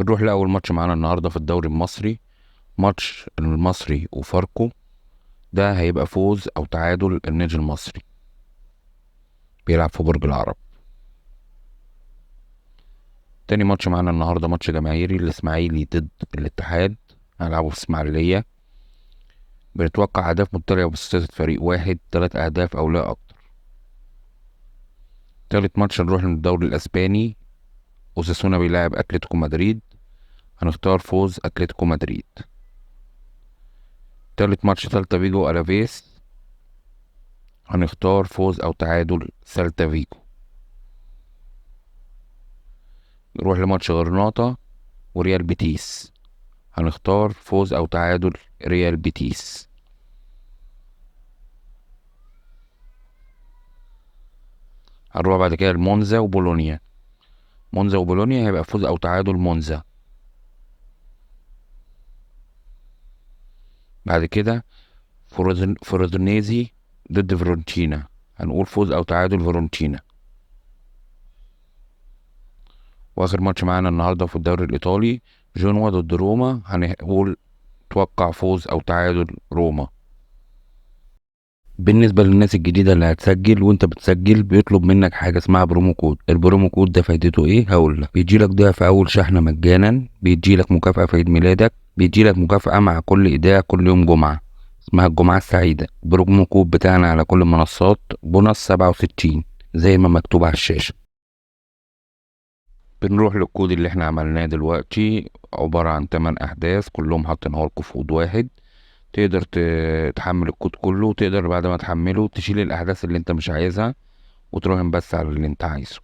بنروح لأول ماتش معانا النهاردة في الدوري المصري. ماتش المصري وفاركو، ده هيبقى فوز أو تعادل النادي المصري، بيلعب في برج العرب. تاني ماتش معانا النهاردة ماتش جماهيري، الإسماعيلي ضد الاتحاد، هنلعبه في إسماعيلية. بنتوقع أهداف متتالية وباستثناء فريق واحد، 3 أهداف أو لا أكتر. تالت ماتش نروح للدوري الأسباني، أوساسونا بيلاعب أتلتيكو مدريد، هنختار فوز أتلتيكو مدريد. تالت ماتش سيلتا فيجو ألافيس، هنختار فوز أو تعادل سيلتا فيجو. نروح لماتش غرناطة وريال بيتيس، هنختار فوز أو تعادل ريال بيتيس. هنروح بعد كده لمونزا وبولونيا. مونزا وبولونيا هيبقى فوز أو تعادل مونزا. بعد كده فرودينيزي ضد فيرونتينا، هنقول فوز أو تعادل فيرونتينا. وآخر ماتش معانا النهاردة في الدوري الإيطالي، جنوا ضد روما، هنقول توقع فوز أو تعادل روما. بالنسبة للناس الجديدة اللي هتسجل، وانت بتسجل بيطلب منك حاجة اسمها برومو كود. البرومو كود ده فايدته ايه؟ هقولك. بيجيلك ضعف اول شحنة مجانا، بيجيلك مكافأة في عيد ميلادك، بيجيلك مكافأة مع كل ايداع كل يوم جمعة، اسمها الجمعة السعيدة. البرومو كود بتاعنا على كل المنصات بونص 67 زي ما مكتوب على الشاشة. بنروح للكود اللي احنا عملناه دلوقتي، عبارة عن 8 احداث كلهم حاطينها لكم في كود واحد. تقدر تحمل الكود كله، وتقدر بعد ما تحمله تشيل الاحداث اللي انت مش عايزها وتراهن بس على اللي انت عايزه.